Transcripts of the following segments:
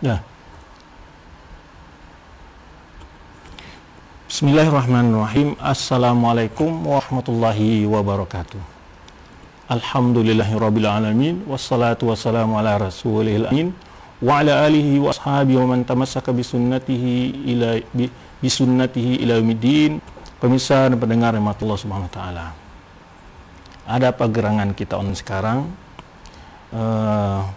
Ya. Bismillahirrahmanirrahim. Assalamualaikum warahmatullahi wabarakatuh. Alhamdulillahirabbil alamin wassalatu wassalamu ala rasulil amin wa ala alihi wa ashabihi wa man tamassaka bisunnatihi ila yaumiddin. Pemirsa dan pendengar rahmatullah subhanahu wa taala. Ada apa gerangan kita sekarang?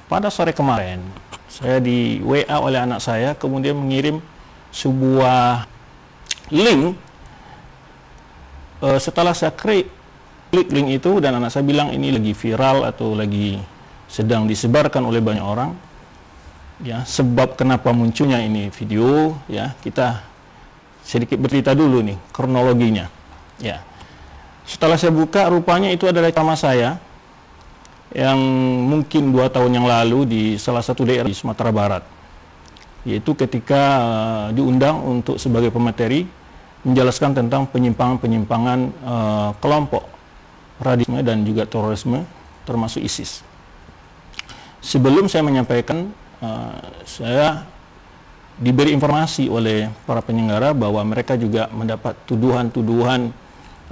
Pada sore kemarin saya di WA oleh anak saya, kemudian mengirim sebuah link. Setelah saya klik link itu dan anak saya bilang ini lagi viral atau lagi sedang disebarkan oleh banyak orang, ya, sebab kenapa munculnya ini video, ya, kita sedikit bercerita dulu nih kronologinya, ya. Setelah saya buka, rupanya itu adalah nama saya yang mungkin 2 tahun yang lalu di salah satu daerah di Sumatera Barat, yaitu ketika diundang untuk sebagai pemateri menjelaskan tentang penyimpangan-penyimpangan kelompok radikalisme dan juga terorisme termasuk ISIS. Sebelum saya menyampaikan, saya diberi informasi oleh para penyelenggara bahwa mereka juga mendapat tuduhan-tuduhan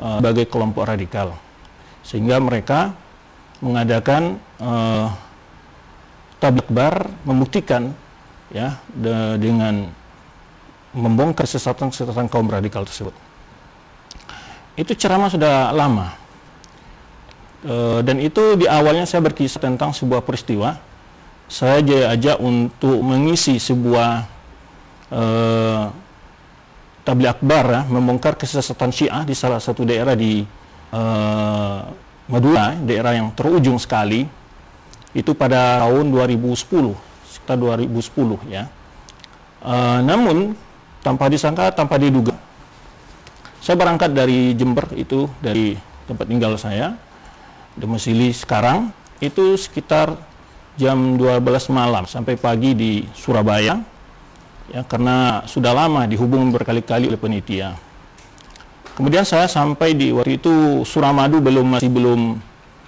sebagai kelompok radikal, sehingga mereka mengadakan tabligh akbar membuktikan, ya, dengan membongkar kesesatan kaum radikal tersebut. Itu ceramah sudah lama, dan itu di awalnya saya berkisah tentang sebuah peristiwa. Saya diajak untuk mengisi sebuah tabligh akbar, ya, membongkar kesesatan Syiah di salah satu daerah di Madura, daerah yang terujung sekali. Itu pada tahun 2010, sekitar 2010, ya. Namun tanpa disangka, tanpa diduga, saya berangkat dari Jember, itu dari tempat tinggal saya, domisili sekarang, itu sekitar jam 12 malam sampai pagi di Surabaya, ya, karena sudah lama dihubungi berkali-kali oleh panitia. Kemudian saya sampai di waktu itu Suramadu masih belum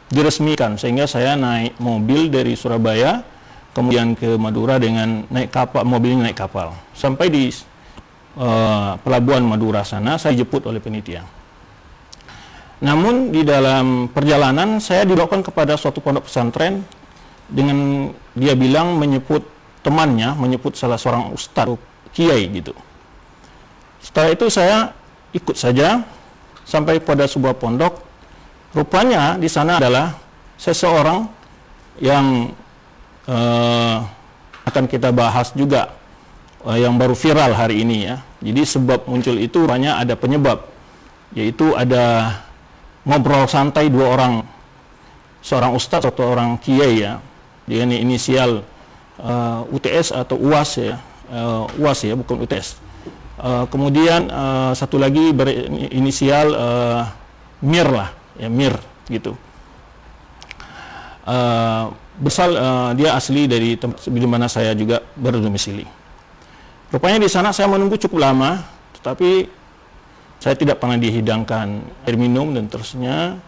diresmikan, sehingga saya naik mobil dari Surabaya kemudian ke Madura dengan naik kapal, mobilnya naik kapal. Sampai di pelabuhan Madura sana saya dijemput oleh panitia. Namun di dalam perjalanan saya dibawakan kepada suatu pondok pesantren dengan dia bilang menyebut temannya, menyebut salah seorang ustadz, kiai gitu. Setelah itu saya ikut saja sampai pada sebuah pondok. Rupanya di sana adalah seseorang yang akan kita bahas juga, yang baru viral hari ini, ya. Jadi sebab muncul itu hanya ada penyebab, yaitu ada ngobrol santai 2 orang, seorang ustadz atau orang kiai, ya, dia ini inisial UTS atau UAS, ya, UAS, ya, bukan UTS. Kemudian satu lagi berinisial Mir lah, ya, Mir gitu. Dia asli dari tempat di mana saya juga berdomisili. Rupanya di sana saya menunggu cukup lama, tetapi saya tidak pernah dihidangkan air minum dan terusnya.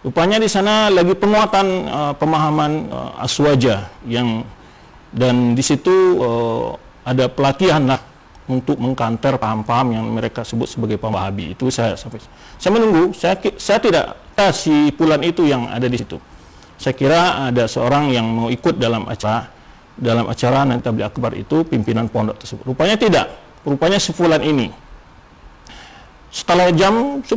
Rupanya di sana lagi penguatan pemahaman aswaja dan di situ ada pelatihan lah untuk mengkanter paham-paham yang mereka sebut sebagai paham Wahabi. Itu saya menunggu, saya tidak tahu si Pulan itu yang ada di situ. Saya kira ada seorang yang mau ikut dalam acara nanti tabligh akbar itu, pimpinan pondok tersebut. Rupanya tidak, rupanya si Fulan ini. Setelah jam 10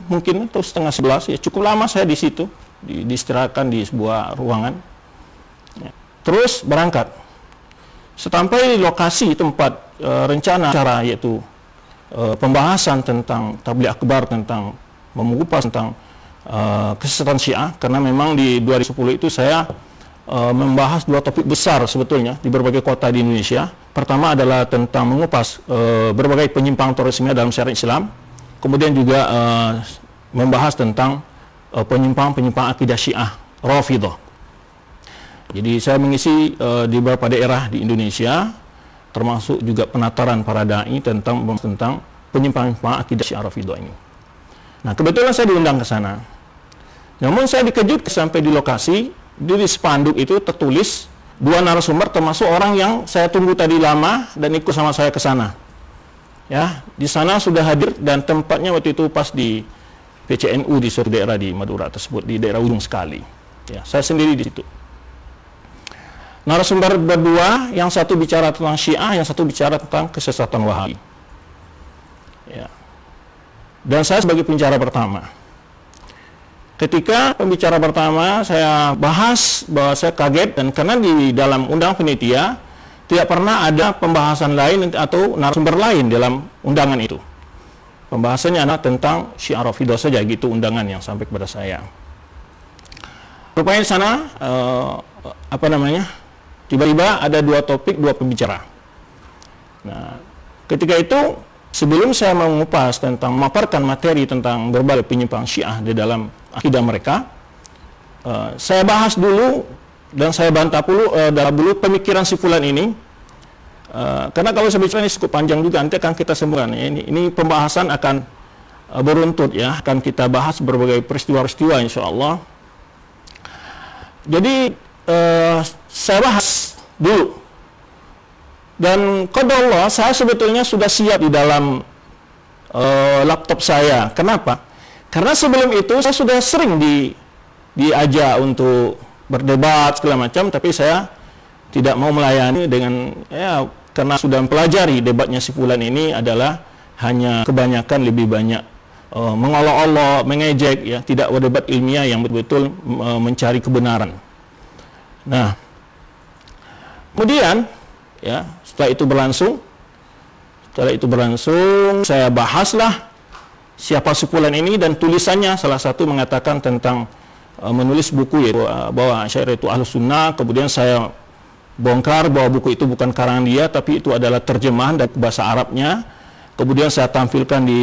mungkin atau setengah 11, ya, cukup lama saya di situ, diistirahatkan di sebuah ruangan. Ya. Terus berangkat. Sampai lokasi tempat rencana acara, yaitu pembahasan tentang tabligh akbar, tentang mengupas tentang kesesatan Syiah, karena memang di 2010 itu saya membahas 2 topik besar sebetulnya di berbagai kota di Indonesia. Pertama adalah tentang mengupas berbagai penyimpangan terorisme dalam syariat Islam, kemudian juga membahas tentang penyimpangan akidah Syiah Rafidhah. Jadi saya mengisi di beberapa daerah di Indonesia, termasuk juga penataran para dai tentang penyimpangan akidah Syiah Rafidhah ini. Nah, kebetulan saya diundang ke sana. Namun saya dikejutkan sampai di lokasi, di spanduk itu tertulis dua narasumber termasuk orang yang saya tunggu tadi lama dan ikut sama saya ke sana. Ya, di sana sudah hadir dan tempatnya waktu itu pas di PCNU di suatu daerah di Madura tersebut, di daerah ujung sekali. Ya, saya sendiri di situ. Narasumber berdua, yang satu bicara tentang Syiah, yang satu bicara tentang kesesatan Wahabi. Ya. Dan saya sebagai pembicara pertama. Ketika pembicara pertama saya bahas bahwa saya kaget, dan karena di dalam undang penitia tidak pernah ada pembahasan lain atau narasumber lain dalam undangan itu. Pembahasannya adalah tentang Syiah Rafidhah saja, gitu undangan yang sampai kepada saya. Rupanya di sana tiba-tiba ada dua topik, dua pembicara. Nah, ketika itu sebelum saya mengupas tentang memaparkan materi tentang berbagai penyimpangan Syiah di dalam akidah mereka, saya bahas dulu dan saya bantah dulu pemikiran si fulan ini, karena kalau saya bicara ini cukup panjang juga, nanti akan kita sambungkan. Ini pembahasan akan beruntut ya, akan kita bahas berbagai peristiwa-peristiwa insya Allah. Jadi saya bahas dulu, dan qadarullah saya sebetulnya sudah siap di dalam laptop saya. Kenapa? Karena sebelum itu saya sudah sering diajak untuk berdebat segala macam, tapi saya tidak mau melayani dengan karena sudah mempelajari debatnya si fulan ini adalah hanya kebanyakan lebih banyak mengolok-olok, mengejek, ya, tidak berdebat ilmiah yang betul-betul mencari kebenaran. Nah, kemudian ya setelah itu berlangsung, saya bahaslah siapa si fulan ini, dan tulisannya salah satu mengatakan tentang menulis buku yaitu bahwa Asy'ariyah itu Ahlus Sunnah. Kemudian saya bongkar bahwa buku itu bukan karangan dia, tapi itu adalah terjemahan dari bahasa Arabnya. Kemudian saya tampilkan di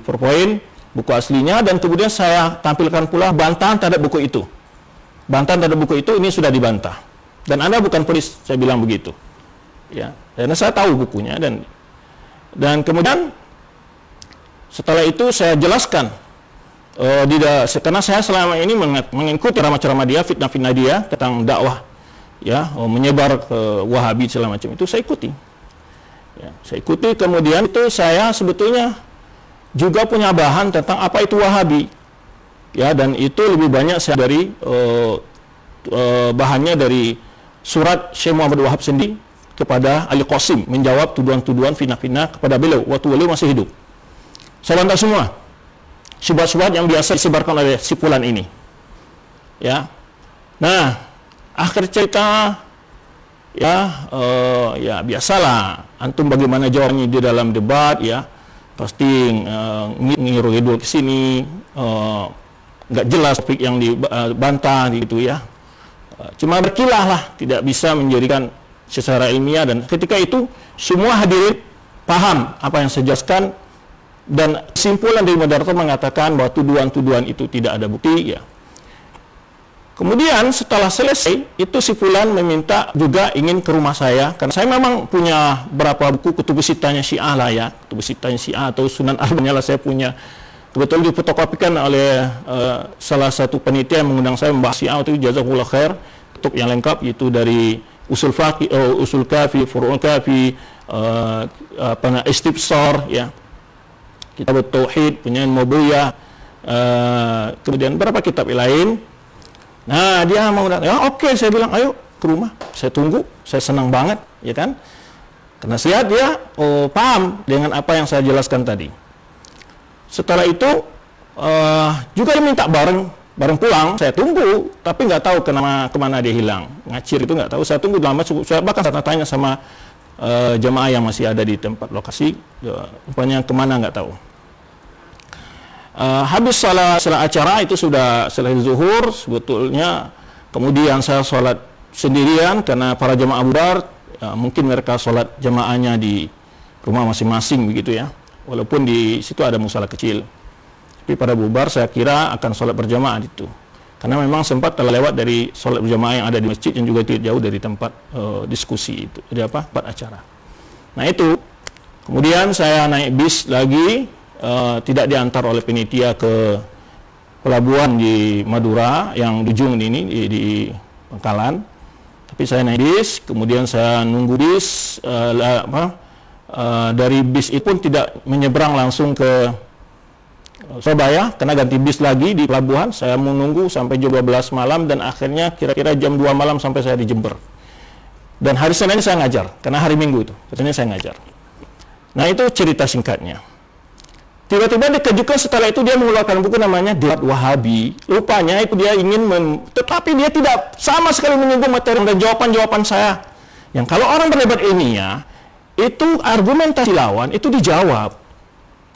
PowerPoint buku aslinya, dan kemudian saya tampilkan pula bantahan terhadap buku itu. Bantahan terhadap buku itu ini sudah dibantah. Dan Anda bukan penulis, saya bilang begitu. Ya, karena saya tahu bukunya, dan kemudian setelah itu saya jelaskan karena saya selama ini mengikuti ceramah-ceramah dia, fitnah-fitnah dia tentang dakwah, ya, menyebar ke Wahabi segala macam, itu saya ikuti. Ya, saya ikuti. Kemudian itu saya sebetulnya juga punya bahan tentang apa itu Wahabi. Ya, dan itu lebih banyak saya dari bahannya dari surat Syekh Muhammad Wahab sendiri kepada Ali Qasim, menjawab tuduhan-tuduhan fitnah-fitnah kepada beliau waktu beliau masih hidup. Saya bantah semua syubhat-syubhat yang biasa disebarkan oleh si fulan ini. Ya. Nah, akhir cerita ya biasalah antum bagaimana jawabannya di dalam debat, ya. Pasti ngiru-ngidul ke sini, nggak jelas topik yang dibantah gitu ya. Cuma berkilah lah, tidak bisa menjadikan secara ilmiah, dan ketika itu semua hadirin paham apa yang saya jelaskan, dan kesimpulan dari moderator mengatakan bahwa tuduhan-tuduhan itu tidak ada bukti, ya. Kemudian setelah selesai itu si fulan meminta juga ingin ke rumah saya, karena saya memang punya berapa buku kutubus sittahnya Syiah lah, ya, kutubus sittahnya Syiah atau Sunan Arba'ah lah saya punya. Kebetulan difotokopikan oleh salah satu penitia yang mengundang saya membahas Syiah, itu jazakumullah khair, kutub yang lengkap itu dari usul faqih, usul kafi, furu'ul kafi, istibsar, ya, kitab tauhid punya Mubiyah, kemudian beberapa kitab lain. Nah, dia mau datang, ya oke, saya bilang ayo ke rumah, saya tunggu, saya senang banget, ya kan, karena saya lihat dia paham dengan apa yang saya jelaskan tadi. Setelah itu juga dia minta bareng pulang, saya tunggu, tapi nggak tahu kemana dia hilang, ngacir itu nggak tahu. Saya tunggu lama, saya bahkan tanya sama jemaah yang masih ada di tempat lokasi, rupanya kemana nggak tahu. Habis salat acara itu sudah selesai zuhur sebetulnya, kemudian saya sholat sendirian karena para jemaah bubar, mungkin mereka sholat jemaahnya di rumah masing-masing begitu, ya, walaupun di situ ada musala kecil, tapi pada bubar saya kira akan sholat berjamaah itu, karena memang sempat terlewat dari sholat berjamaah yang ada di masjid yang juga tidak jauh dari tempat diskusi itu, tempat acara. Nah itu, kemudian saya naik bis lagi, tidak diantar oleh penitia ke pelabuhan di Madura yang di ujung ini di Bangkalan. Tapi saya naik bis, kemudian saya nunggu bis, dari bis itu pun tidak menyeberang langsung ke Surabaya, karena ganti bis lagi di pelabuhan. Saya menunggu sampai jam 12 malam, dan akhirnya kira-kira jam 2 malam sampai saya di Jember. Dan hari Senin saya ngajar, karena hari Minggu itu, Senin saya ngajar. Nah, itu cerita singkatnya. Tiba-tiba dikejutkan setelah itu dia mengeluarkan buku namanya Debat Wahabi. Rupanya itu dia ingin tetapi dia tidak sama sekali menyinggung materi dan jawaban-jawaban saya. Yang kalau orang berdebat ilmiah, itu argumentasi lawan itu dijawab.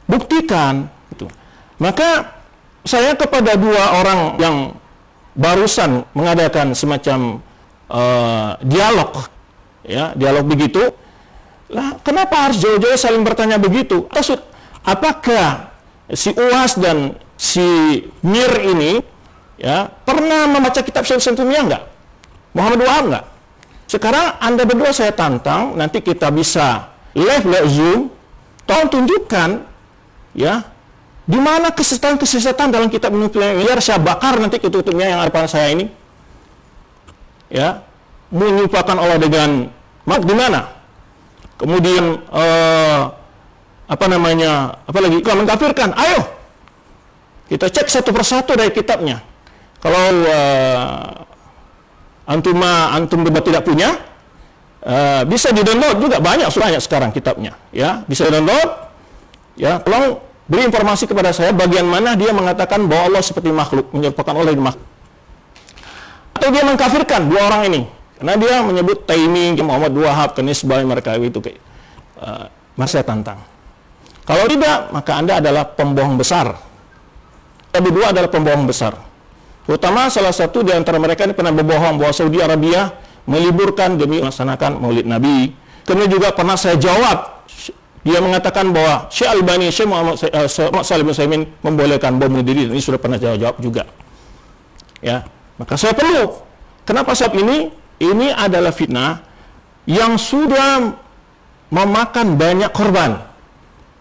Buktikan itu. Maka saya kepada dua orang yang barusan mengadakan semacam dialog, ya, dialog begitu. Lah, kenapa harus jauh-jauh saling bertanya begitu? Apakah si UAS dan si Mir ini, ya, pernah membaca kitab Syekh Sentumiyah enggak? Muhammad Wahab enggak? Sekarang Anda berdua saya tantang, nanti kita bisa live Zoom, tolong tunjukkan, ya, di mana kesesatan dalam kitab Sentumiyah. Biar saya bakar nanti ketutupnya yang hadapan saya ini, ya, menyerupakan Allah dengan di mana? Kemudian apalagi kalau mengkafirkan, ayo kita cek satu persatu dari kitabnya. Kalau antum berdua tidak punya, bisa di-download juga, banyak sekarang kitabnya, ya, bisa di-download, ya. Tolong beri informasi kepada saya bagian mana dia mengatakan bahwa Allah seperti makhluk, menyerupakan Allah dengan makhluk, atau dia mengkafirkan dua orang ini, karena dia menyebut Taimi, Muhammad Wahab, kenisbah mereka itu, masih saya tantang. Kalau tidak, maka Anda adalah pembohong besar. Kita berdua adalah pembohong besar. Terutama salah satu di antara mereka ini pernah berbohong bahwa Saudi Arabia meliburkan demi melaksanakan Maulid Nabi. Kemudian juga pernah saya jawab, dia mengatakan bahwa Syekh Albani, Syekh Muhammad Shalih bin Utsaimin membolehkan bom bunuh diri. Ini sudah pernah saya jawab juga. Ya, maka saya perlu. Kenapa sebab ini adalah fitnah yang sudah memakan banyak korban.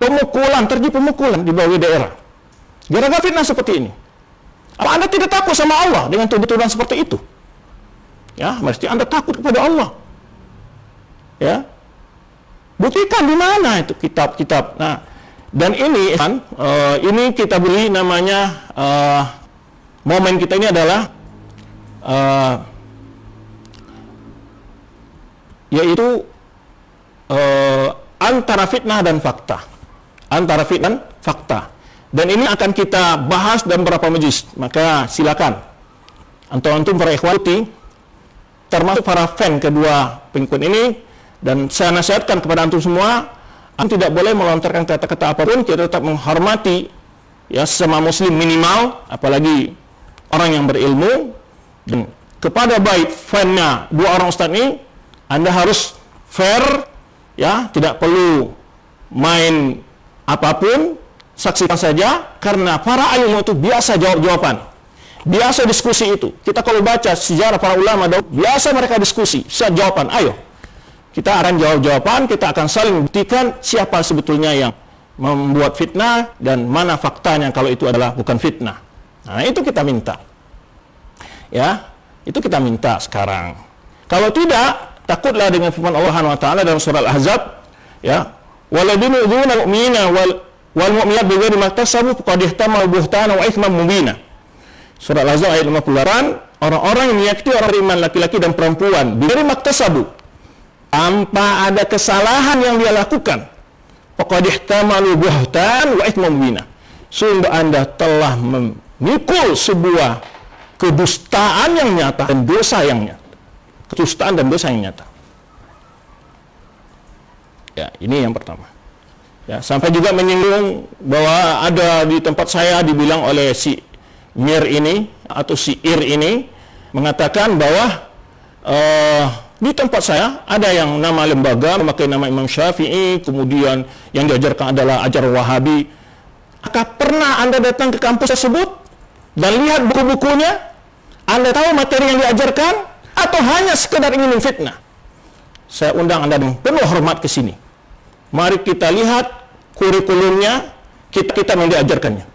Terjadi pemukulan di bawah daerah. Gara-gara fitnah seperti ini. Apa Anda tidak takut sama Allah dengan tuduhan seperti itu? Ya, mesti Anda takut kepada Allah. Ya. Buktikan di mana itu kitab-kitab. Nah, dan ini kan, ini kita beri namanya, momen kita ini adalah yaitu antara fitnah dan fakta. Antara fitnah dan fakta. Dan ini akan kita bahas dalam beberapa majlis. Maka silakan antum para ikhwati, termasuk para fan kedua pengikut ini, dan saya nasihatkan kepada antum semua, antum tidak boleh melontarkan kata-kata apapun. Kita tetap menghormati, ya, sesama muslim minimal, apalagi orang yang berilmu. Dan kepada baik fannya dua orang ustaz ini, Anda harus fair, ya, tidak perlu main apapun, saksikan saja, karena para ilmu itu biasa jawab-jawaban, biasa diskusi itu. Kita kalau baca sejarah para ulama, biasa mereka diskusi, saat jawaban, ayo, kita akan jawab-jawaban, kita akan saling buktikan siapa sebetulnya yang membuat fitnah, dan mana faktanya kalau itu adalah bukan fitnah. Nah, itu kita minta. Ya, itu kita minta sekarang. Kalau tidak, takutlah dengan firman Allah Subhanahu wa taala dalam surah Al-Ahzab, ya, waladinu dzuna mu'mina wal mu'minat bighairi maktasabu faqad ihtamalu buhtana wa itsman mubina. Surah Al-Ahzab ayat 58, orang-orang yang menyakiti orang beriman laki-laki dan perempuan bighairi maktasabu, tanpa ada kesalahan yang dia lakukan, faqad ihtamalu buhtan wa itsman mubina. Sungguh Anda telah memikul sebuah kedustaan yang nyata dan dosa yang nyata. Kedustaan dan dosa yang nyata. Ya, ini yang pertama. Ya, sampai juga menyinggung bahwa ada di tempat saya dibilang oleh si Mir ini atau si Ir ini mengatakan bahwa di tempat saya ada yang nama lembaga memakai nama Imam Syafi'i, kemudian yang diajarkan adalah ajar Wahabi. Apakah pernah Anda datang ke kampus tersebut dan lihat buku-bukunya? Anda tahu materi yang diajarkan atau hanya sekedar ingin memfitnah? Saya undang Anda dengan penuh hormat ke sini. Mari kita lihat kurikulumnya, kita yang diajarkannya.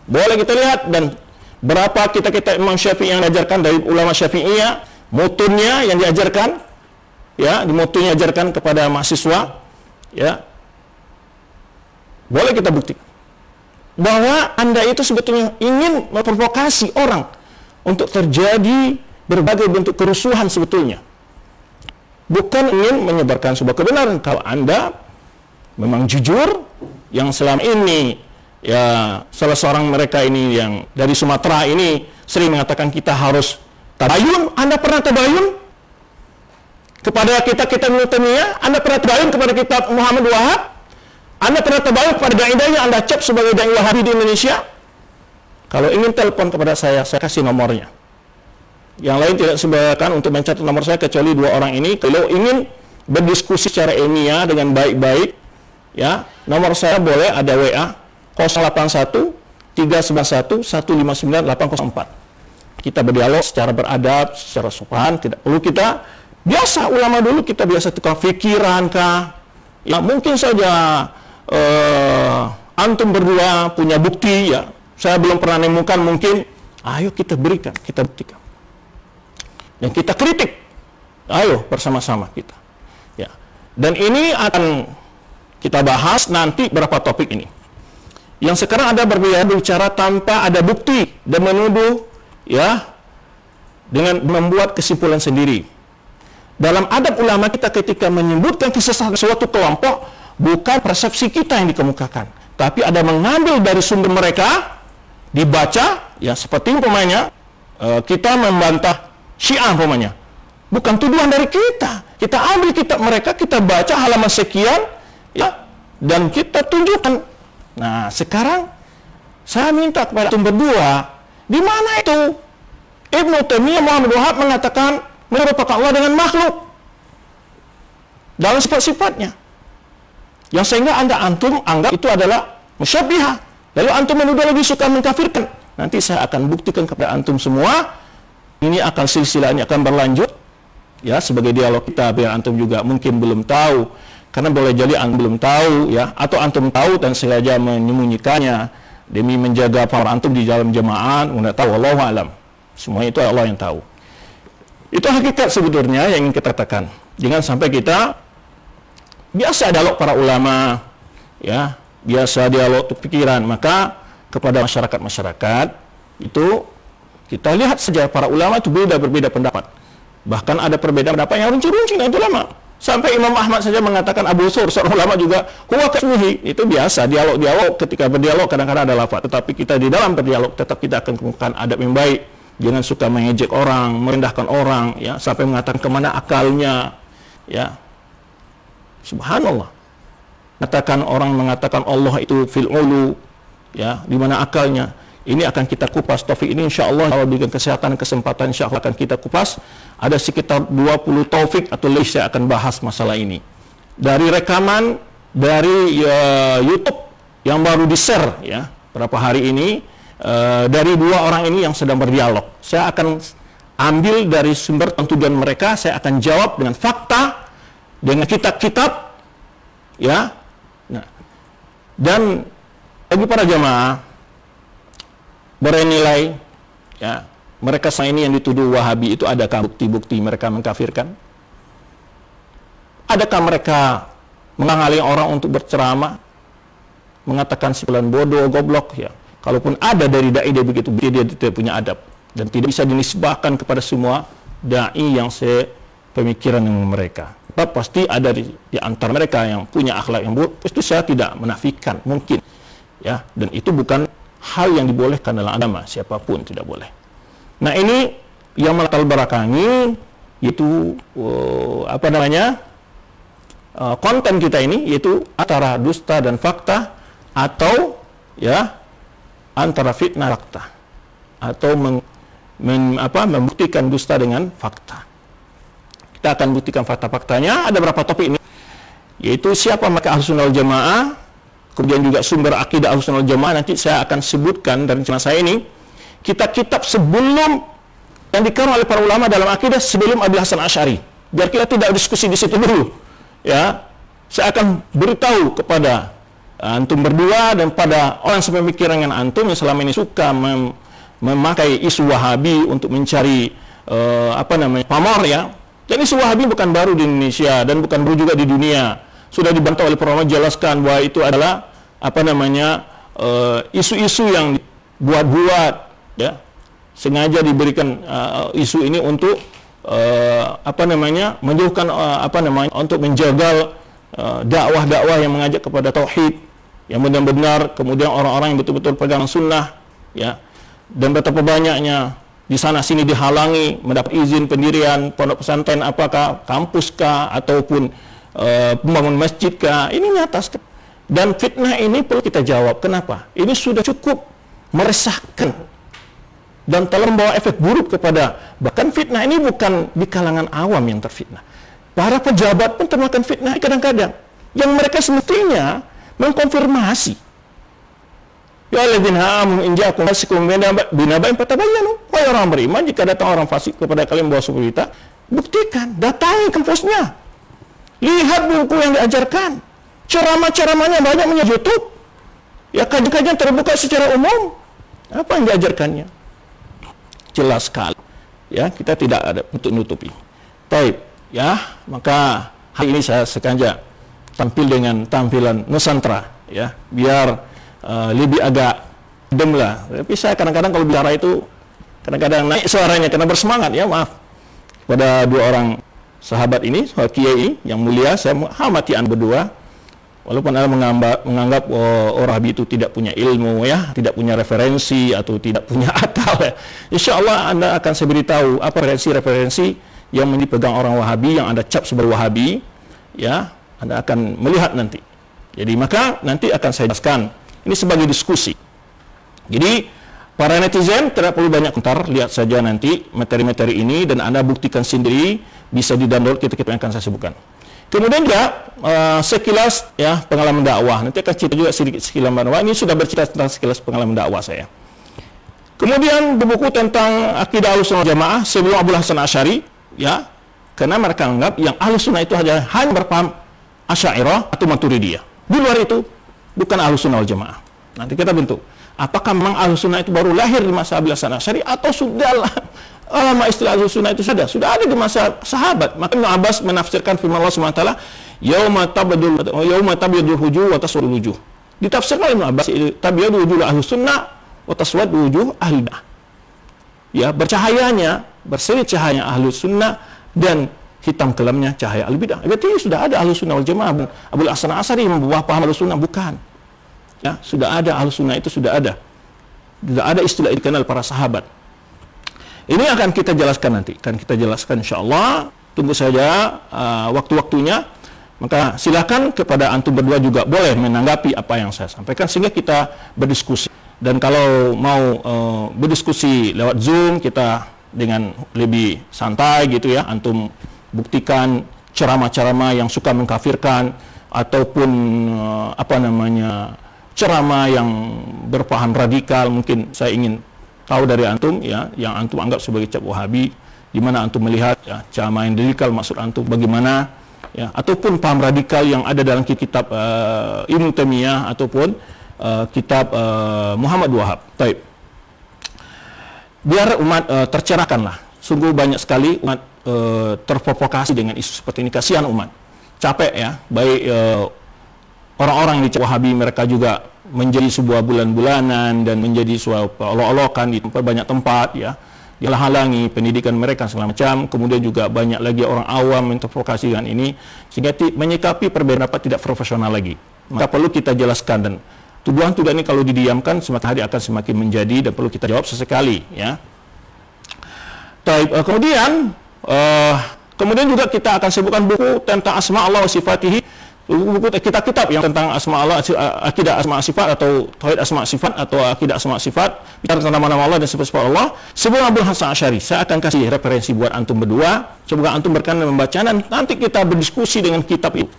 Boleh kita lihat, dan berapa kita Imam Syafi'i yang diajarkan dari ulama Syafi'iyah, mutunya yang diajarkan, ya, di mutunya ajarkan kepada mahasiswa, ya, boleh kita buktikan bahwa Anda itu sebetulnya ingin memprovokasi orang untuk terjadi berbagai bentuk kerusuhan sebetulnya. Bukan ingin menyebarkan sebuah kebenaran. Kalau Anda memang jujur, yang selama ini, ya, salah seorang mereka ini yang dari Sumatera ini sering mengatakan kita harus tabayun. Anda pernah tabayun kepada kita Mu'tasimiyah? Anda pernah tabayun kepada kitab Muhammad Wahab? Anda pernah tabayun kepada dai-dai yang Anda cap sebagai dai Wahabi di Indonesia? Kalau ingin telepon kepada saya kasih nomornya. Yang lain tidak sebaikkan untuk mencatat nomor saya kecuali dua orang ini. Kalau ingin berdiskusi secara ilmiah dengan baik-baik, ya, nomor saya boleh ada WA 081 391 159 804. Kita berdialog secara beradab, secara sopan, tidak perlu kita biasa ulama dulu kita biasa tukar pikiran kah? Ya, mungkin saja antum berdua punya bukti, ya. Saya belum pernah nemukan, mungkin ayo kita berikan, kita buktikan. Dan kita kritik, ayo bersama-sama kita, ya. Dan ini akan kita bahas nanti berapa topik ini. Yang sekarang ada berbicara tanpa ada bukti dan menuduh, ya, dengan membuat kesimpulan sendiri. Dalam adab ulama kita ketika menyebutkan kesesatan suatu kelompok, bukan persepsi kita yang dikemukakan, tapi ada mengambil dari sumber mereka, dibaca, ya, seperti umpamanya kita membantah Syiah umpamanya, bukan tuduhan dari kita. Kita ambil kitab mereka, kita baca halaman sekian, ya, dan kita tunjukkan. Nah, sekarang saya minta kepada antum berdua, di mana itu Ibnu Taimiyah Muhammad Wahab mengatakan merupakan Allah dengan makhluk dalam sifat-sifatnya, yang sehingga antum anggap itu adalah musyabbihah, lalu antum menuduh lebih suka mengkafirkan. Nanti saya akan buktikan kepada antum semua. Ini akan silsilahnya akan berlanjut, ya, sebagai dialog kita, biar antum juga mungkin belum tahu, karena boleh jadi antum belum tahu, ya, atau antum tahu dan sengaja menyembunyikannya demi menjaga para antum di dalam jemaah. Nggak tahu, Allahu a'lam. Semua itu Allah yang tahu. Itu hakikat sebetulnya yang ingin kita katakan. Jangan sampai kita biasa dialog para ulama, ya, biasa dialog pikiran. Maka kepada masyarakat itu kita lihat saja para ulama itu berbeda pendapat. Bahkan ada perbedaan pendapat yang runcing-runcing dengan ulama. Sampai Imam Ahmad saja mengatakan Abu Sur, seorang ulama juga, huwa kasmihi. Itu biasa, dialog ketika berdialog kadang-kadang ada lafaz. Tetapi kita di dalam berdialog tetap kita akan kemukakan adab yang baik. Jangan suka mengejek orang, merendahkan orang, ya, sampai mengatakan kemana akalnya, ya. Subhanallah. Orang mengatakan Allah itu fil ulu, ya, di mana akalnya. Ini akan kita kupas topik ini, insya Allah, kalau dengan kesehatan dan kesempatan, insya Allah akan kita kupas. Ada sekitar 20 topik atau lebih saya akan bahas masalah ini. Dari rekaman dari YouTube yang baru di-share, ya, beberapa hari ini, dari dua orang ini yang sedang berdialog. Saya akan ambil dari sumber tujuan mereka, saya akan jawab dengan fakta, dengan kitab-kitab, ya. Nah, dan bagi para jamaah bernilai, ya, mereka ini yang dituduh Wahabi itu adakah bukti-bukti mereka mengkafirkan? Adakah mereka menghalangi orang untuk berceramah, mengatakan simpulan bodoh, goblok, ya? Kalaupun ada dari dai dia begitu, dia tidak punya adab dan tidak bisa dinisbahkan kepada semua dai yang sepemikiran dengan mereka. Tapi pasti ada di antara mereka yang punya akhlak yang buruk. Itu saya tidak menafikan, mungkin, ya, dan itu bukan hal yang dibolehkan dalam agama, siapapun tidak boleh. Nah, ini yang melatar belakangi yaitu konten kita ini, yaitu antara dusta dan fakta, atau, ya, antara fitnah fakta, atau membuktikan dusta dengan fakta. Kita akan buktikan fakta-faktanya. Ada berapa topik ini, yaitu siapa mereka Ahlussunnah wal Jamaah, kemudian juga sumber akidah Ahlussunnah wal Jamaah. Nanti saya akan sebutkan dari channel saya ini kitab-kitab sebelum yang dikarang oleh para ulama dalam akidah sebelum Abu Hasan Asy'ari, biar kita tidak diskusi di situ dulu, ya. Saya akan beritahu kepada antum berdua dan pada orang sepemikiran dengan antum yang selama ini suka memakai isu Wahabi untuk mencari pamor ya. Dan isu Wahabi bukan baru di Indonesia dan bukan baru juga di dunia. Sudah dibantah oleh para ulama, jelaskan bahwa itu adalah isu-isu yang dibuat-buat ya. Sengaja diberikan isu ini untuk menjauhkan untuk menjaga dakwah-dakwah yang mengajak kepada tauhid yang benar-benar, kemudian orang-orang yang betul-betul pegang sunnah ya. Dan betapa banyaknya di sana sini dihalangi mendapat izin pendirian pondok pesantren, apakah kampus kah ataupun pembangunan masjid kah, ini nyata. Dan fitnah ini perlu kita jawab. Kenapa? Ini sudah cukup meresahkan dan telah membawa efek buruk kepada, bahkan fitnah ini bukan di kalangan awam yang terfitnah. Para pejabat pun termakan fitnah kadang-kadang, yang mereka semestinya mengkonfirmasi. Ya alladzina amanu in ja'akum fasiqun binaba'in fatabayyanu. Wahai orang beriman, jika datang orang fasik kepada kalian membawa sebuah berita, buktikan, datangi kampusnya. Lihat buku yang diajarkan. Ceramah-ceramahnya banyak di YouTube. Ya, kajian-kajian terbuka secara umum. Apa yang diajarkannya? Jelas sekali. Ya, kita tidak ada untuk nutupi. Baik, ya, maka hari ini saya sengaja tampil dengan tampilan Nusantara, ya, biar lebih agak adem lah. Tapi saya kadang-kadang kalau bicara itu kadang-kadang naik suaranya karena bersemangat ya, maaf. Pada dua orang sahabat ini, kiai yang mulia, saya hormati Anda berdua. Walaupun Anda menganggap Wahabi itu tidak punya ilmu ya, tidak punya referensi atau tidak punya akal ya. Insya Allah Anda akan saya beritahu apa referensi yang dipegang orang Wahabi yang Anda cap sebagai Wahabi ya. Anda akan melihat nanti. Jadi maka nanti akan saya jelaskan. Ini sebagai diskusi. Jadi para netizen tidak perlu banyak komentar, lihat saja nanti materi-materi ini dan Anda buktikan sendiri, bisa di-download kitab-kitab yang akan saya sebutkan. Kemudian juga sekilas ya pengalaman dakwah. Nanti akan cerita juga sedikit sekilas dakwah. Ini sudah bercerita tentang sekilas pengalaman dakwah saya. Kemudian buku tentang akidah Ahlussunnah Jamaah sebelum Abul Hasan Asy'ari ya. Karena mereka anggap yang Ahlussunnah itu hanya berpaham Asy'ariyah atau Maturidiyah. Di luar itu bukan Ahlussunnah wal Jamaah. Nanti kita bentuk. Apakah memang Ahlussunnah itu baru lahir di masa Abul Hasan Asy'ari atau sudah lama istilah Ahlussunnah itu sudah ada di masa sahabat. Maka Ibnu Abbas menafsirkan firman Allah SWT, yauma tabyadul wujuh wa taswadul wujuh. Ditafsirkan Ibnu Abbas, tabyadul wujuh Ahlussunnah wa taswadul wujuh ahli bid'ah. Ya, bercahayanya, berseri cahaya Ahlussunnah dan hitam kelamnya cahaya al-bid'ah. Berarti sudah ada Ahlussunnah wal Jamaah. Abul Hasan Asy'ari membawa paham Ahlussunnah bukan. Ya, sudah ada Ahlussunnah itu sudah ada. Sudah ada istilah itu dikenal para sahabat. Ini akan kita jelaskan nanti. Akan kita jelaskan insyaallah. Tunggu saja waktu-waktunya. Maka silakan kepada antum berdua juga boleh menanggapi apa yang saya sampaikan sehingga kita berdiskusi. Dan kalau mau berdiskusi lewat Zoom kita dengan lebih santai gitu ya, antum buktikan ceramah-ceramah yang suka mengkafirkan ataupun ceramah yang berpaham radikal. Mungkin saya ingin tahu dari antum ya, yang antum anggap sebagai cap Wahabi, di mana antum melihat ya, ceramah yang radikal maksud antum bagaimana ya, ataupun paham radikal yang ada dalam kitab Ibnu Taimiyah ataupun kitab Muhammad Wahab. Baik. Biar umat tercerahkanlah. Sungguh banyak sekali umat terprovokasi dengan isu seperti ini. Kasihan umat. Capek ya. Baik orang-orang di Wahabi, mereka juga menjadi sebuah bulan-bulanan dan menjadi sebuah olok-olokan di banyak tempat ya. Dihalangi pendidikan mereka segala macam. Kemudian juga banyak lagi orang awam yang terprovokasi dengan ini. Sehingga menyikapi perbedaan pendapat tidak profesional lagi. Maka perlu kita jelaskan dan tuduhan-tuduhan ini kalau didiamkan semakin hari akan semakin menjadi dan perlu kita jawab sesekali ya. Kemudian juga kita akan sebutkan buku tentang asma Allah wa sifatihi, buku kitab-kitab yang tentang asma Allah, akidah asma sifat atau tauhid asma sifat atau akidah asma sifat, bicara tentang nama-nama Allah dan sifat-sifat Allah. Sebelum Abul Hasan Asy'ari, saya akan kasih referensi buat antum berdua. Semoga antum berkenan membaca dan nanti kita berdiskusi dengan kitab itu.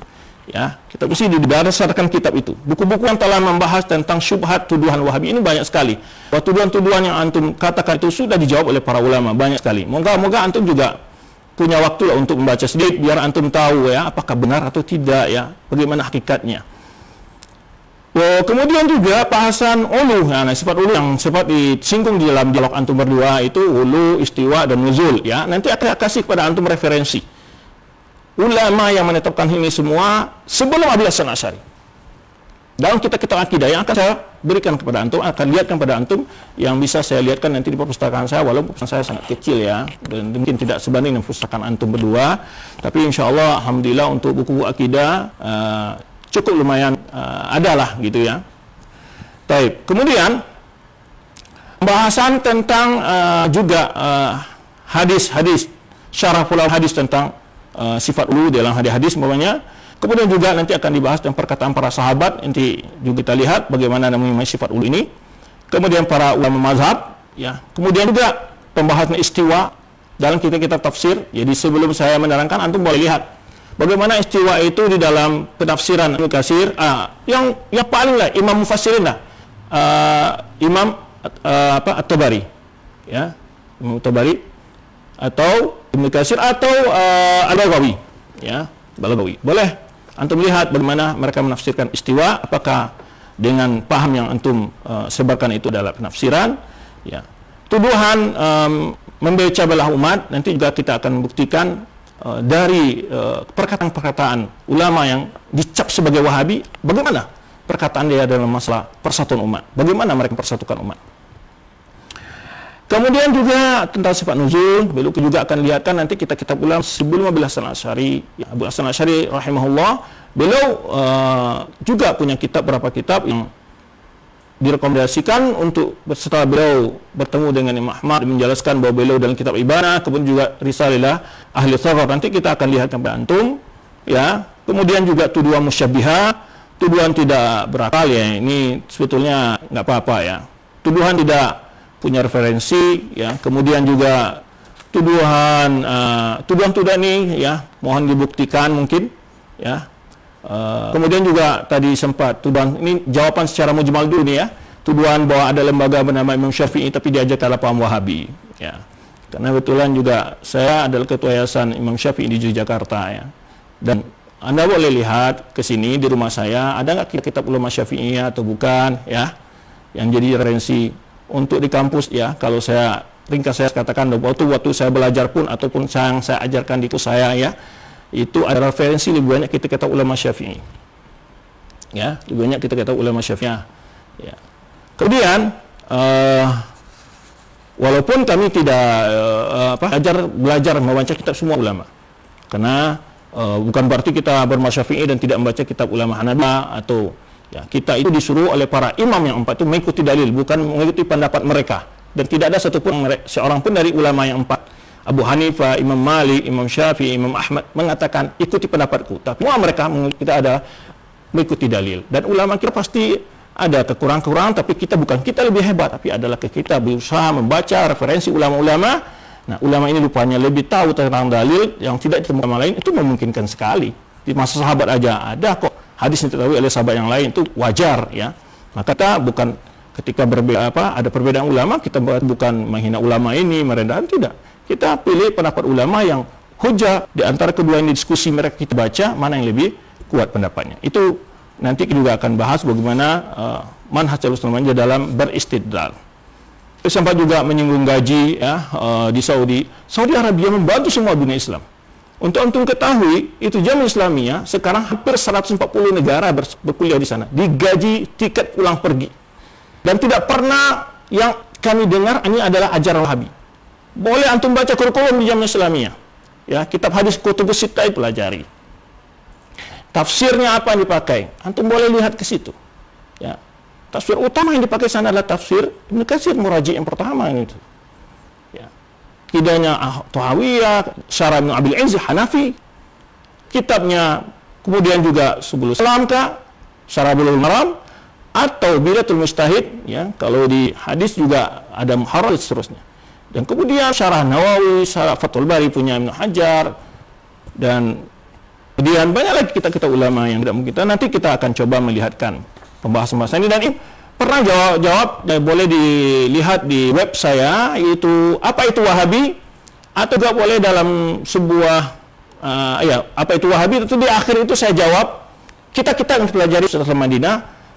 Ya, kita mesti didasarkan kitab itu. Buku-buku yang telah membahas tentang syubhat tuduhan Wahabi ini banyak sekali. Bahwa tuduhan-tuduhan yang antum katakan itu sudah dijawab oleh para ulama banyak sekali. Moga-moga antum juga punya waktu untuk membaca sedikit biar antum tahu ya apakah benar atau tidak ya, bagaimana hakikatnya. Kemudian juga bahasan ulu, nah, sifat ulu yang sempat disinggung di dalam dialog antum berdua itu ulu, istiwa, dan nuzul. Ya, nanti akan kasih kepada antum referensi ulama yang menetapkan ini semua sebelum Abu Hasan Asy'ari. Dalam kitab-kitab akidah yang akan saya berikan kepada antum, akan lihatkan pada antum yang bisa saya lihatkan nanti di perpustakaan saya, walaupun saya sangat kecil ya, dan mungkin tidak sebanding dengan perpustakaan antum berdua, tapi insya Allah, alhamdulillah untuk buku-buku akidah cukup lumayan adalah gitu ya. Baik, kemudian pembahasan tentang juga hadis-hadis, syarah pula hadis tentang sifat ulu dalam hadis-hadis umpamanya. Kemudian juga nanti akan dibahas tentang perkataan para sahabat, nanti juga kita lihat bagaimana namanya sifat ulu ini. Kemudian para ulama mazhab, ya. Kemudian juga pembahasan istiwa dalam kitab-kitab tafsir. Jadi sebelum saya menerangkan, antum boleh lihat bagaimana istiwa itu di dalam penafsiran Ibnu Katsir, yang paling lah Imam Mufassirin lah, Imam At-Tabari, ya, Imam At-Tabari atau Ibnu Katsir atau Al-Baghawi, ya, Al-Baghawi. Boleh antum lihat bagaimana mereka menafsirkan istiwa, apakah dengan paham yang antum sebarkan itu adalah penafsiran, ya. Tuduhan membeca belah umat, nanti juga kita akan buktikan dari perkataan-perkataan ulama yang dicap sebagai Wahabi, bagaimana perkataan dia dalam masalah persatuan umat, bagaimana mereka persatukan umat. Kemudian juga tentang sifat nuzul, beliau juga akan lihatkan nanti kita kitab ulama sebelum Abu Hasan Asy'ari, ya, Abu Hasan Asy'ari rahimahullah, beliau juga punya kitab, beberapa kitab yang direkomendasikan untuk setelah beliau bertemu dengan Imam Ahmad menjelaskan bahwa beliau dalam kitab Ibanah, kemudian juga Risalah Ahli Thawab, nanti kita akan lihat kepada antum, ya. Kemudian juga tuduhan musyabbihah, tuduhan tidak berakal, ya, ini sebetulnya nggak apa-apa ya. Tuduhan tidak punya referensi, ya. Kemudian juga tuduhan ini, ya, mohon dibuktikan mungkin, ya. Kemudian juga tadi sempat tuduhan ini jawaban secara mujmal dulu nih, ya, tuduhan bahwa ada lembaga bernama Imam Syafi'i tapi diajak kalah paham Wahabi, ya. Karena kebetulan juga saya adalah ketua yayasan Imam Syafi'i di Yogyakarta, ya. Dan Anda boleh lihat ke sini di rumah saya, ada nggak kitab ulama Syafi'i atau bukan, ya, yang jadi referensi untuk di kampus, ya. Kalau saya ringkas saya katakan waktu saya belajar pun ataupun yang saya ajarkan di kampus saya, ya, itu ada referensi lebih banyak kitab ulama Syafi'i, ya, lebih banyak kitab ulama Syafi'i, ya. Kemudian walaupun kami tidak belajar membaca kitab semua ulama, karena bukan berarti kita bermazhab Syafi'i dan tidak membaca kitab ulama Hanafi, atau, ya, kita itu disuruh oleh para imam yang empat itu mengikuti dalil, bukan mengikuti pendapat mereka. Dan tidak ada satupun seorang pun dari ulama yang empat, Abu Hanifah, Imam Malik, Imam Syafi'i, Imam Ahmad, mengatakan ikuti pendapatku. Tapi semua mereka kita ada mengikuti dalil. Dan ulama kita pasti ada kekurangan-kekurangan, tapi kita lebih hebat, tapi adalah kita berusaha membaca referensi ulama-ulama. Nah, ulama ini rupanya lebih tahu tentang dalil yang tidak ditemukan ulama lain, itu memungkinkan sekali. Di masa sahabat aja ada kok hadis yang diketahui oleh sahabat yang lain, itu wajar, ya. Maka kita bukan ketika ada perbedaan ulama, kita bukan menghina ulama ini, merendahkan, tidak. Kita pilih pendapat ulama yang hujah di antara kedua ini, diskusi mereka kita baca mana yang lebih kuat pendapatnya. Itu nanti kita juga akan bahas bagaimana manhaj Ahlussunnah dalam beristidlal. Sampai juga menyinggung gaji, ya, di Saudi Arabia membantu semua dunia Islam. Untuk antum ketahui, itu Jamiah Islamiyah sekarang hampir 140 negara berkuliah di sana, digaji tiket pulang pergi. Dan tidak pernah yang kami dengar ini adalah ajaran Wahabi. Boleh antum baca kurikulum di Jamiah Islamiyah, ya, kitab hadis Kutubus Sittah pelajari. Tafsirnya apa yang dipakai? Antum boleh lihat ke situ. Ya. Tafsir utama yang dipakai sana adalah tafsir Ibnu Katsir, muraji yang pertama itu. Ya. Kidahnya Tahawiyah, Syarah Ibnu Abil Izz Hanafi. Kitabnya kemudian juga Subul Salam kah, Syarah Bulughul Maram, atau Bidatul Mujtahid, ya. Kalau di hadis juga ada Muharrar dan seterusnya. Dan kemudian Syarah Nawawi, Syarah Fathul Bari punya Ibnu Hajar, dan kemudian banyak lagi kita ulama yang tidak mungkin. Nanti kita akan coba melihatkan pembahasan ini, dan ini pernah jawab boleh dilihat di web saya, yaitu apa itu Wahabi, atau juga boleh dalam sebuah apa itu Wahabi, itu di akhir itu saya jawab kita yang pelajari setelah Madinah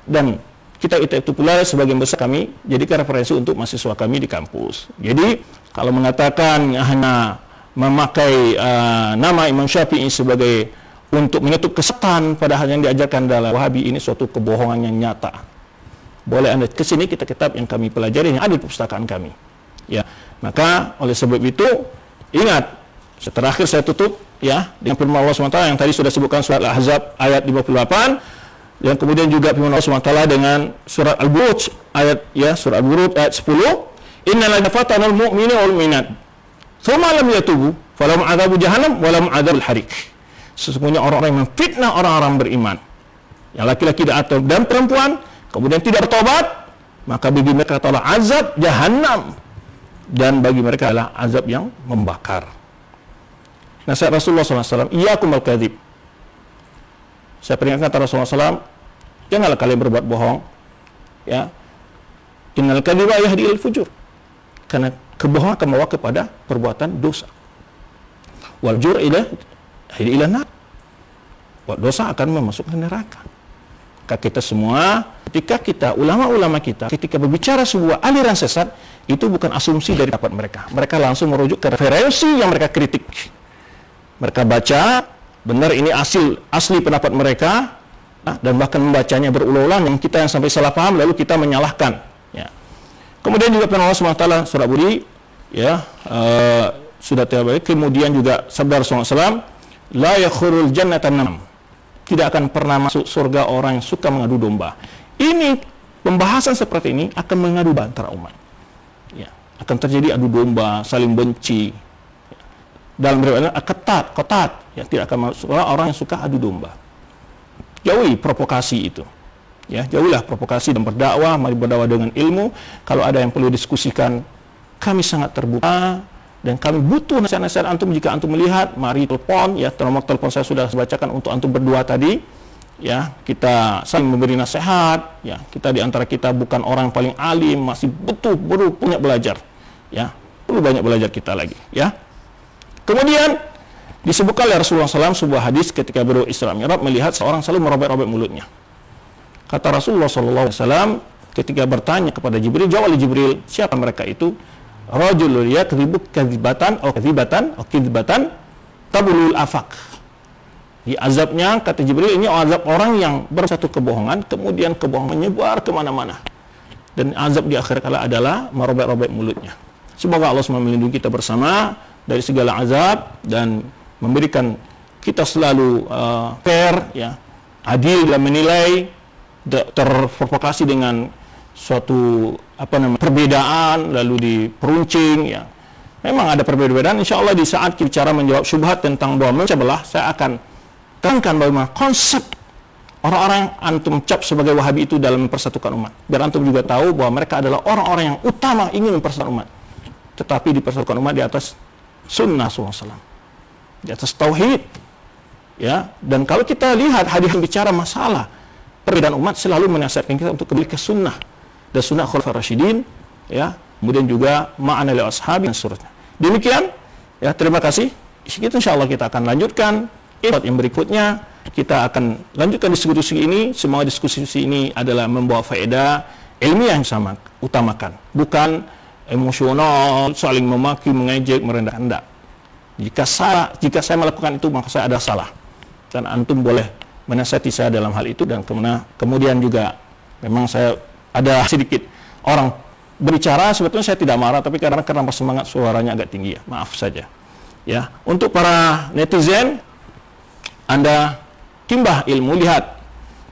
dan kita itu pula sebagian besar kami jadikan referensi untuk mahasiswa kami di kampus. Jadi kalau mengatakan hanya memakai nama Imam Syafi'i sebagai untuk menutup kesesatan padahal yang diajarkan dalam Wahabi, ini suatu kebohongan yang nyata. Boleh Anda ke sini, kita kitab yang kami pelajari yang ada di perpustakaan kami. Ya, maka oleh sebab itu ingat, terakhir saya tutup ya dengan firman Allah SWT yang tadi sudah sebutkan surat Al-Ahzab ayat 58, yang kemudian juga firman Allah SWT dengan surat Al-Buruj surat Al-Buruj ayat 10, innal ladzina fatanul mu'minina wal mu'minat tsumma lam yatubu falahum adzabu jahannam wa lahum adzabul hariq. Sesungguhnya orang-orang yang memfitnah orang-orang beriman, yang laki-laki dan perempuan, kemudian tidak bertobat, maka bagi mereka adalah azab jahannam, dan bagi mereka adalah azab yang membakar. Nasihat Rasulullah SAW, iyyakum wal kadzib. Saya peringatkan kata Rasulullah SAW, janganlah kalian berbuat bohong. Ya, innal kadziba yahdi ilal fujur. Karena kebohongan akan membawa kepada perbuatan dosa. Wal jur yahdi ila nar. Dosa akan memasukkan neraka. Maka kita semua, ketika ulama-ulama kita, ketika berbicara sebuah aliran sesat, itu bukan asumsi dari pendapat mereka. Mereka langsung merujuk ke referensi yang mereka kritik. Mereka baca, benar ini asli pendapat mereka, dan bahkan membacanya berulang-ulang, yang kita yang sampai salah paham, lalu kita menyalahkan. Ya. Kemudian juga firman Allah SWT surah Budi, ya, sudah terbaik. Kemudian juga sabda Rasulullah SAW, la yakhurul jannatan nam. Tidak akan pernah masuk surga orang yang suka mengadu domba. Ini pembahasan seperti ini akan mengadu antara umat. Ya, akan terjadi adu domba, saling benci. Dalam riwayat ketat, ya, tidak akan masuk orang yang suka adu domba. Jauhi provokasi itu. Ya, jauhilah provokasi dan berdakwah, mari berdakwah dengan ilmu. Kalau ada yang perlu diskusikan, kami sangat terbuka. Dan kami butuh nasihat-nasihat antum. Jika antum melihat, mari telepon, ya, nomor telepon saya sudah bacakan untuk antum berdua tadi. Ya, kita saling memberi nasihat. Ya, kita di antara kita bukan orang yang paling alim, masih perlu banyak belajar. Ya, perlu banyak belajar kita lagi. Ya. Kemudian disebutkan oleh Rasulullah SAW sebuah hadis ketika beliau Isra Mi'raj melihat seorang selalu merobek-robek mulutnya. Kata Rasulullah SAW ketika bertanya kepada Jibril, jawab oleh Jibril, siapa mereka itu? Rajulun yakdzibu kadzibatan tabulul afaq. Di azabnya, kata Jibril, ini azab orang yang bersatu kebohongan, kemudian kebohongan menyebar kemana-mana. Dan azab di akhir kala adalah merobek-robek mulutnya. Semoga Allah SWT melindungi kita bersama dari segala azab dan memberikan kita selalu fair, ya, adil dalam menilai, terprovokasi dengan suatu perbedaan lalu diperuncing, ya. Memang ada perbedaan. Insya Allah di saat kita bicara menjawab syubhat tentang bahwa memecah belah, saya akan terangkan bagaimana konsep orang-orang yang antum cap sebagai Wahabi itu dalam mempersatukan umat. Biar antum juga tahu bahwa mereka adalah orang-orang yang utama ingin mempersatukan umat. Tetapi dipersatukan umat di atas sunnah SAW, di atas tauhid. Ya, dan kalau kita lihat hadis yang bicara masalah perbedaan umat, selalu menasihatkan kita untuk kembali ke sunnah dan sunnah khulafaur rasyidin, ya, kemudian juga ma'ana li ashabi dan seterusnya. Demikian, ya, terima kasih. Insyaallah kita akan lanjutkan episode yang berikutnya. Kita akan lanjutkan diskusi ini. Semua diskusi ini adalah membawa faedah ilmiah yang sama, utamakan, bukan emosional, saling memaki, mengejek, merendahkan. Enggak. Jika saya melakukan itu, maka saya ada salah. Dan antum boleh menasihati saya dalam hal itu, dan kemudian juga memang saya ada sedikit orang berbicara, sebetulnya saya tidak marah, tapi karena semangat suaranya agak tinggi, ya, maaf saja. Ya, untuk para netizen, Anda timbah ilmu, lihat,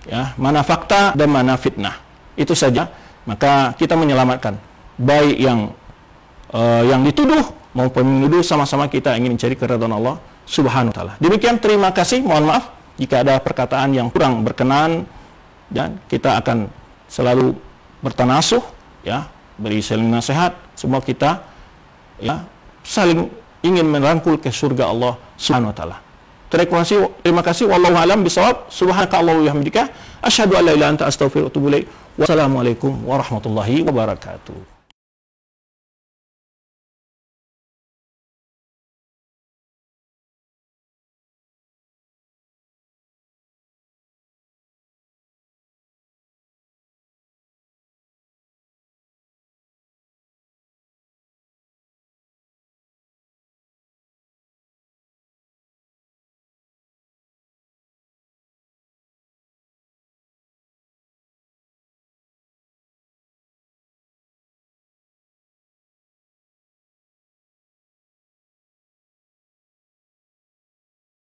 ya, mana fakta dan mana fitnah. Itu saja, maka kita menyelamatkan baik yang dituduh maupun menuduh, sama-sama kita ingin mencari keridhaan Allah Subhanahu wa taala. Demikian, terima kasih, mohon maaf jika ada perkataan yang kurang berkenan, dan kita akan selalu bertanasuh, ya, beri saling nasihat, semua kita, ya, saling ingin merangkul ke surga Allah Subhanahu wa taala. Terima kasih, wallahu a'lam bishawab. Subhanakallahumma wa bihamdika asyhadu an la ilaha illa anta astaghfiruka wa atubu ilaik. Wassalamualaikum warahmatullahi wabarakatuh.